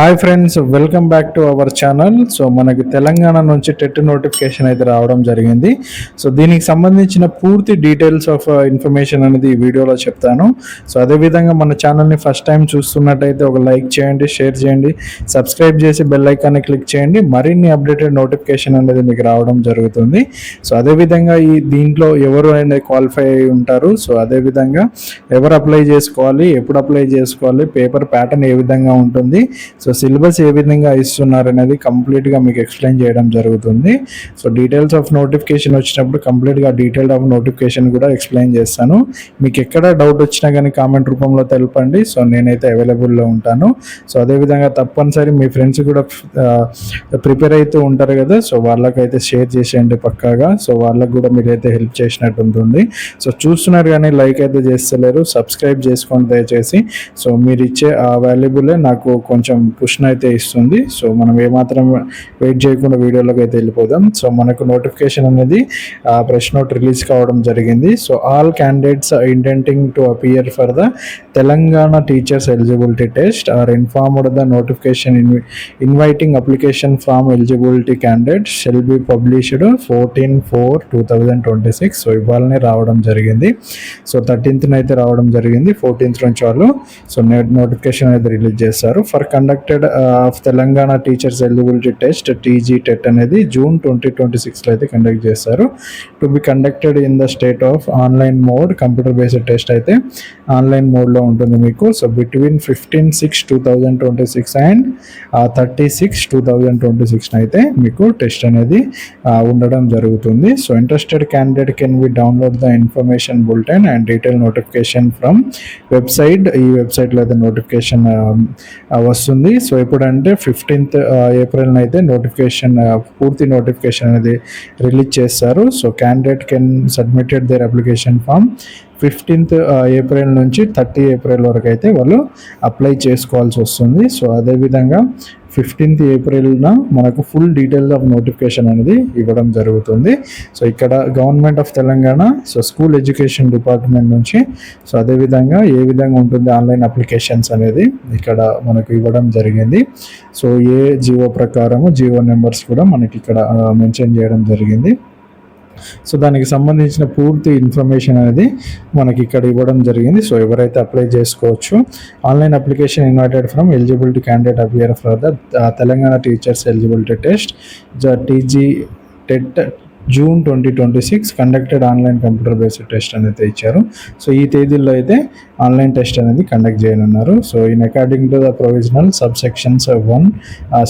Hi friends, welcome back to our channel. So మనకి తెలంగాణ నుంచి TET notification అయితే రావడం జరిగింది. సో దీనికి సంబంధించిన పూర్తి డీటెయిల్స్ ఆఫ్ ఇన్ఫర్మేషన్ అనేది ఈ వీడియోలో చెప్తాను. సో అదేవిధంగా మన ఛానల్ని ఫస్ట్ టైం చూస్తున్నట్టయితే ఒక లైక్ చేయండి, షేర్ చేయండి, సబ్స్క్రైబ్ చేసి బెల్ ఐకాన్ని క్లిక్ చేయండి. మరిన్ని అప్డేటెడ్ నోటిఫికేషన్ అనేది మీకు రావడం జరుగుతుంది. సో అదేవిధంగా దీంట్లో ఎవరు అనేది క్వాలిఫై అయి ఉంటారు, సో అదేవిధంగా ఎవరు అప్లై చేసుకోవాలి, ఎప్పుడు అప్లై చేసుకోవాలి, పేపర్ ప్యాటర్న్ ఏ విధంగా ఉంటుంది, సో సిలబస్ ఏ విధంగా ఇస్తున్నారు అనేది కంప్లీట్గా మీకు ఎక్స్ప్లెయిన్ చేయడం జరుగుతుంది. సో డీటెయిల్స్ ఆఫ్ నోటిఫికేషన్ వచ్చినప్పుడు కంప్లీట్గా డీటెయిల్డ్ ఆఫ్ నోటిఫికేషన్ కూడా ఎక్స్ప్లెయిన్ చేస్తాను. మీకు ఎక్కడ డౌట్ వచ్చినా కానీ కామెంట్ రూపంలో తెలపండి. సో నేనైతే అవైలబుల్లో ఉంటాను. సో అదేవిధంగా తప్పనిసరి మీ ఫ్రెండ్స్ కూడా ప్రిపేర్ అవుతూ ఉంటారు కదా, సో వాళ్ళకైతే షేర్ చేసేయండి పక్కాగా. సో వాళ్ళకు కూడా మీరైతే హెల్ప్ చేసినట్టు ఉంటుంది. సో చూస్తున్నారు కానీ లైక్ అయితే చేస్తలేరు, సబ్స్క్రైబ్ చేసుకోండి దయచేసి. సో మీరు ఇచ్చే ఆ వాల్యుబులే నాకు కొంచెం పుష్ను అయితే ఇస్తుంది. సో మనం ఏమాత్రం వెయిట్ చేయకుండా వీడియోలోకి అయితే వెళ్ళిపోదాం. సో మనకు నోటిఫికేషన్ అనేది ప్రెస్ నోట్ రిలీజ్ కావడం జరిగింది. So all candidates intending to appear for the Telangana teachers eligibility test are informed the notification inviting application from eligibility candidates shall be published 14/4/2026. So ఇవాళనే రావడం జరిగింది. సో 13th అయితే రావడం జరిగింది. 14th నుంచి వాళ్ళు సో నోటిఫికేషన్ అయితే రిలీజ్ చేస్తారు. For conducted of Telangana teachers eligibility test TG TET అనేది June 2026లో అయితే కండక్ట్ చేస్తారు. To be conducted in the state of online mode. Computer based test అయితే ఆన్లైన్ మోడ్లో ఉంటుంది మీకు. సో బిట్వీన్ 15/6/2026 అండ్ 30/6/2026 అయితే మీకు టెస్ట్ అనేది ఉండడం జరుగుతుంది. So interested candidate can be download the information bulletin and detail notification from website. ఈ వెబ్సైట్లో అయితే నోటిఫికేషన్ వస్తుంది. సో ఎప్పుడంటే 15th April అయితే నోటిఫికేషన్ పూర్తి నోటిఫికేషన్ అనేది రిలీజ్ చేస్తారు. So candidate can submitted their application form 15th April నుంచి 30 April వరకు అయితే వాళ్ళు అప్లై చేసుకోవాల్సి వస్తుంది. సో అదేవిధంగా 15th Aprilన మనకు ఫుల్ డీటెయిల్స్ ఆఫ్ నోటిఫికేషన్ అనేది ఇవ్వడం జరుగుతుంది. సో ఇక్కడ government of Telangana so school education department నుంచి సో అదేవిధంగా ఏ విధంగా ఉంటుంది ఆన్లైన్ అప్లికేషన్స్ అనేది ఇక్కడ మనకు ఇవ్వడం జరిగింది. సో ఏ జియో ప్రకారము జియో నెంబర్స్ కూడా మనకి ఇక్కడ మెన్షన్ చేయడం జరిగింది. సో దానికి సంబంధించిన పూర్తి ఇన్ఫర్మేషన్ అనేది మనకి ఇక్కడ ఇవ్వడం జరిగింది. సో ఎవరైతే అప్లై చేసుకోవచ్చు. Online application invited from eligibility candidate appear for the Telangana teachers eligibility test TG TET June 2026 conducted online computer based test అనేది ఇచ్చారు. సో ఈ తేదీల్లో అయితే ఆన్లైన్ టెస్ట్ అనేది కండక్ట్ చేయనున్నారు. So in according to the provisional sub sections 1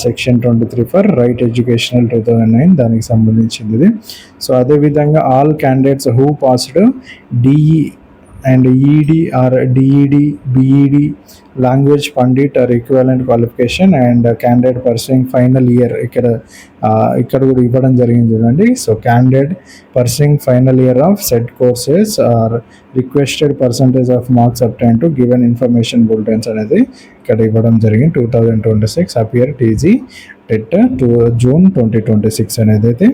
section 23 for right educational 2009 దానికి సంబంధించింది ఇది. సో అదేవిధంగా all candidates who passed DE and EED or DED, BED, language pandit or equivalent qualification and candidate pursuing final year ఇక్కడ కూడా ఇవ్వడం జరిగింది చూడండి. So candidate pursuing final year of set courses are requested percentage of marks obtain to given information bulletins అనేది ఇక్కడ ఇవ్వడం జరిగింది. 2026 appear TG TET June 2026 అనేది అయితే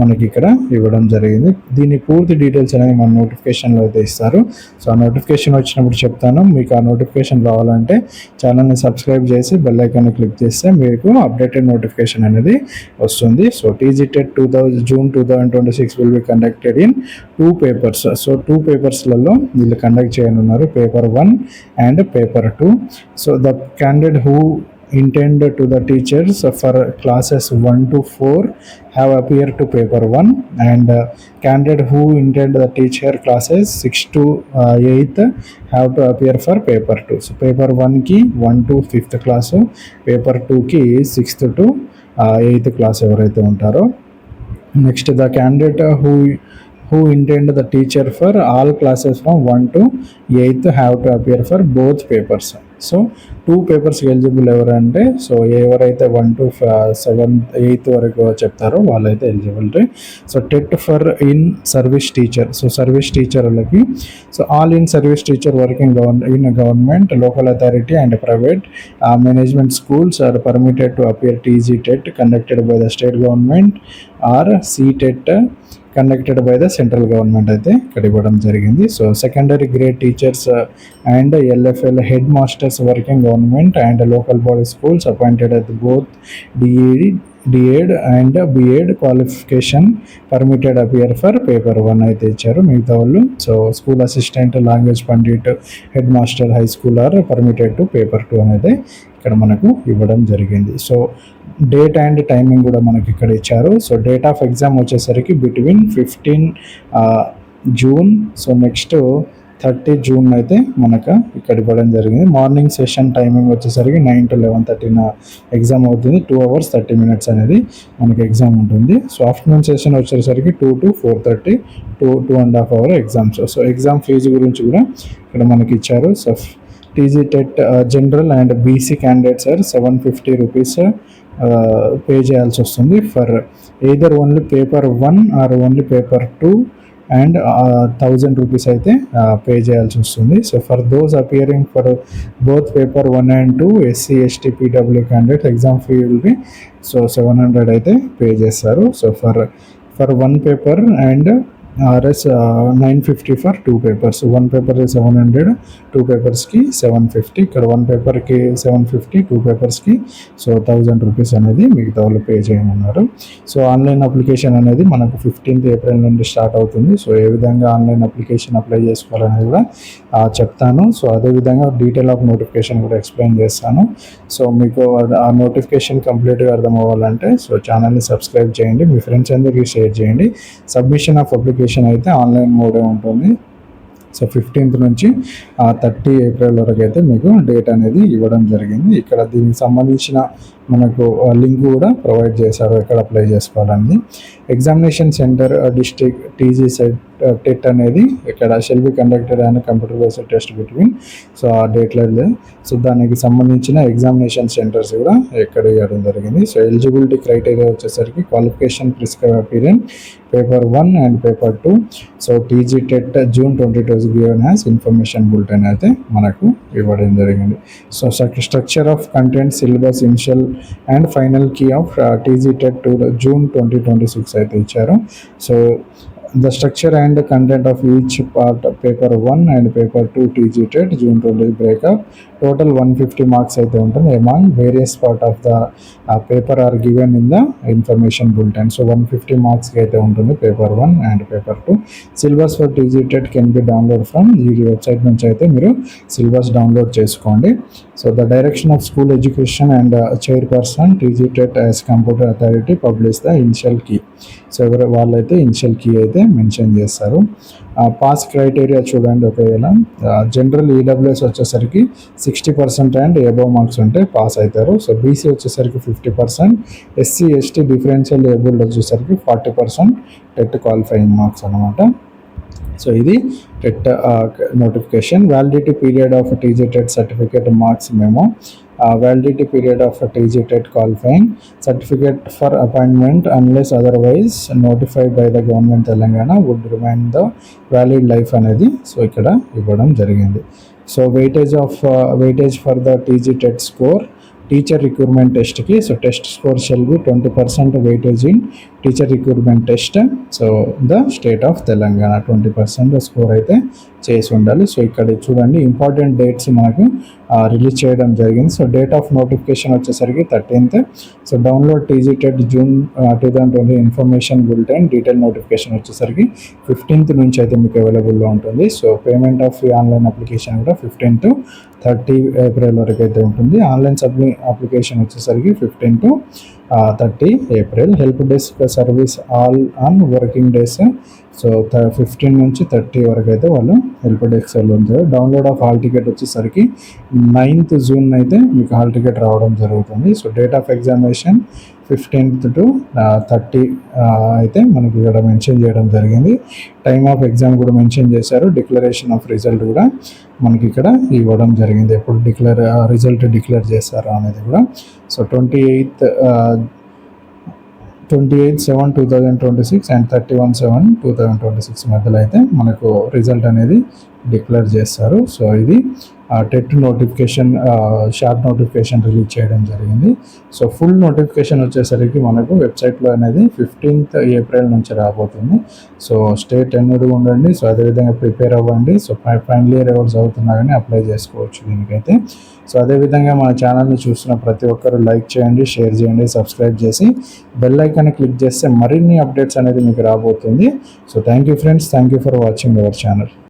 మనకి ఇక్కడ ఇవ్వడం జరిగింది. దీని పూర్తి డీటెయిల్స్ అనేది మన నోటిఫికేషన్లో అయితే ఇస్తారు. సో ఆ నోటిఫికేషన్ వచ్చినప్పుడు చెప్తాను. మీకు ఆ నోటిఫికేషన్ రావాలంటే ఛానల్ని సబ్స్క్రైబ్ చేసి బెల్ ఐకాన్ని క్లిక్ చేస్తే మీకు అప్డేటెడ్ నోటిఫికేషన్ అనేది వస్తుంది. So TG TET June 2026 will be conducted in 2 papers. So 2 పేపర్స్లలో వీళ్ళు కండక్ట్ చేయనున్నారు, paper 1 and paper 2. So the candidate who intend to the teachers for classes 1 to 4 have appeared to paper 1 and candidate who intend the teacher classes 6 to 8th have to appear for paper 2. So paper 1 ki 1 to 5th class, paper 2 ki 6th to 8th class ఎవరైతే ఉంటారో. Next the candidate who intend the teacher for all classes from 1 to 8th have to appear for both papers. So 2 పేపర్స్కి eligible ఎవరంటే so ఎవరైతే 1 to 7th 8th వరకు చెప్తారో వాళ్ళైతే eligibility. So TET for in service teacher. So service teacher వాళ్ళకి so all in service teacher working in government, local authority and private management schools are permitted to appear TG TET conducted by the state government or CTET conducted by the central government అయితే ఇక్కడ ఇవ్వడం జరిగింది. So secondary grade teachers and LFL head masters working government and local body schools appointed at both DEd and BEd qualification permitted appear for paper 1 అయితే ఇచ్చారు. మిగతా వాళ్ళు so school assistant, language pandit, head master high school are permitted to paper 2 అనేది ఇక్కడ మనకు ఇవ్వడం జరిగింది. So date and timing కూడా మనకి ఇక్కడ ఇచ్చారు. సో డేట్ ఆఫ్ ఎగ్జామ్ వచ్చేసరికి between 15 June so next 30 June అయితే మనకు ఇక్కడ ఇవ్వడం జరిగింది. మార్నింగ్ సెషన్ టైమింగ్ వచ్చేసరికి 9 to 11:30 ఎగ్జామ్ అవుతుంది. 2 hours 30 minutes అనేది మనకి ఎగ్జామ్ ఉంటుంది. సో ఆఫ్టర్నూన్ సెషన్ వచ్చేసరికి 2 to 4:30 2.5 hour exams. So exam fee గురించి కూడా ఇక్కడ మనకి ఇచ్చారు. So TG TET general and BC candidates are 750 rupees pay చేయాల్సి వస్తుంది for either only paper 1 or only paper 2 and 1000 rupees అయితే పే చేయాల్సి వస్తుంది. So for those appearing for both paper 1 and 2 SC ST PW candidate exam fee will be so 700 అయితే pay చేస్తారు. So for 1 paper and RS 950 for 2 papers. 1 paper 700, 2 పేపర్స్కి 750. ఇక్కడ 1 పేపర్కి 750, 2 పేపర్స్కి so 1000 rupees అనేది మిగతా వాళ్ళు పే చేయనున్నారు. సో ఆన్లైన్ అప్లికేషన్ అనేది మనకు 15th ఏప్రిల్ నుండి స్టార్ట్ అవుతుంది. సో ఏ విధంగా ఆన్లైన్ అప్లికేషన్ అప్లై చేసుకోవాలనేది కూడా చెప్తాను. సో అదేవిధంగా డీటెయిల్ ఆఫ్ నోటిఫికేషన్ కూడా ఎక్స్ప్లెయిన్ చేస్తాను. సో మీకు ఆ నోటిఫికేషన్ కంప్లీట్గా అర్థం అవ్వాలంటే సో ఛానల్ని సబ్స్క్రైబ్ చేయండి, మీ ఫ్రెండ్స్ అందరికీ షేర్ చేయండి. సబ్మిషన్ ఆఫ్ అప్లికేషన్ అయితే ఆన్లైన్ మోడే ఉంటుంది. సో 15th నుంచి 30 ఏప్రిల్ వరకు అయితే మీకు డేట్ అనేది ఇవ్వడం జరిగింది. ఇక్కడ దీనికి సంబంధించిన మనకు లింక్ కూడా ప్రొవైడ్ చేశారు ఎక్కడ అప్లై చేసుకోవాలని. Examination centre district TG TET అనేది ఇక్కడ shall be conducted and computer based test between so ఆ డేట్లలో సో దానికి సంబంధించిన ఎగ్జామినేషన్ సెంటర్స్ కూడా ఎక్కడ ఇవ్వడం జరిగింది. సో ఎలిజిబిలిటీ క్రైటీరియా వచ్చేసరికి qualification prescribe period paper 1 and paper 2. So TG TET June 22 given as information bulletin అయితే మనకు ఇవ్వడం జరిగింది. So structure of content syllabus initial and final key of TG TET June 2026 అయితే ఇచ్చారు. So the structure and content of each part paper 1 and paper 2 TG TET June 20 breakup total 150 marks అయితే ఉంటుంది. among various part of the paper are given in the information bulletin. so 150 marks అయితే ఉంటుంది paper 1 and paper 2. Syllabus for TG TET can be download from ఈ website నుంచి అయితే మీరు syllabus download చేసుకోండి. So the direction of school education and chairperson TG TET as computer authority publish the initial key. So వాళ్ళైతే initial key అయితే mention చేస్తారు. Pass criteria చూడండి, ఒకవేళ జనరల్ ఈడబ్ల్యూఎస్ వచ్చేసరికి 60% అండ్ ఎబవ్ మార్క్స్ ఉంటే పాస్ అవుతారు. So BC వచ్చేసరికి 50%, SC ST differential abled వచ్చేసరికి 40% టెట్ క్వాలిఫైయింగ్ మార్క్స్ అనమాట. సో ఇది TET notification. Validity period of TG TET certificate marks మేము validity period of a TG TET qualifying certificate for appointment unless otherwise notified by the government Telangana would remain the valid life అనేది so ఇక్కడ ఇవ్వడం జరిగింది. So weightage for the TG TET score teacher recruitment టెస్ట్కి so test score shall be 20% weightage in teacher recruitment test. So the state of Telangana 20% score అయితే చేసి ఉండాలి. So ఇక్కడ చూడండి ఇంపార్టెంట్ డేట్స్ మనకు రిలీజ్ చేయడం జరిగింది. సో డేట్ ఆఫ్ నోటిఫికేషన్ వచ్చేసరికి 13th. So download TG TET June 2020 information bulletin detail notification వచ్చేసరికి 15th నుంచి అయితే మీకు అవైలబుల్లో ఉంటుంది. So payment of online application కూడా 15 to 30 ఏప్రిల్ వరకు అయితే ఉంటుంది. ఆన్లైన్ అప్లికేషన్ వచ్చేసరికి 15 to 30 April. Help desk service all on working days. So 15 నుంచి 30 వరకు అయితే వాళ్ళు హెల్ప్ డెస్క్ ఉంటారు. డౌన్లోడ్ ఆఫ్ హాల్ టికెట్ వచ్చేసరికి 9th జూన్ అయితే మీకు హాల్ టికెట్ రావడం జరుగుతుంది. So date of examination 15th to 30 అయితే మనకి ఇక్కడ మెన్షన్ చేయడం జరిగింది. టైమ్ ఆఫ్ ఎగ్జామ్ కూడా మెన్షన్ చేశారు. డిక్లరేషన్ ఆఫ్ రిజల్ట్ కూడా మనకి ఇక్కడ ఇవ్వడం జరిగింది. ఎప్పుడు రిజల్ట్ డిక్లేర్ చేస్తారా అనేది కూడా. సో 28/7/2026 అండ్ 31/7/2026 మధ్యలో అయితే మనకు రిజల్ట్ అనేది డిక్లేర్ చేస్తారు. సో ఇది TET notification, short notification release చేయడం జరిగింది. సో ఫుల్ నోటిఫికేషన్ వచ్చేసరికి మనకు వెబ్సైట్లో అనేది 15th ఏప్రిల్ నుంచి రాబోతుంది. సో స్టే టెన్యూర్డ్గా ఉండండి. సో అదేవిధంగా ప్రిపేర్ అవ్వండి. సో ఫైనల్ ఇయర్ ఎవరు చదువుతున్నా కానీ అప్లై చేసుకోవచ్చు దీనికైతే. సో అదేవిధంగా మన ఛానల్ని చూస్తున్న ప్రతి ఒక్కరు లైక్ చేయండి, షేర్ చేయండి, సబ్స్క్రైబ్ చేసి బెల్ ఐకాన్ని క్లిక్ చేస్తే మరిన్ని అప్డేట్స్ అనేది మీకు రాబోతుంది. So thank you friends, thank you for watching our channel.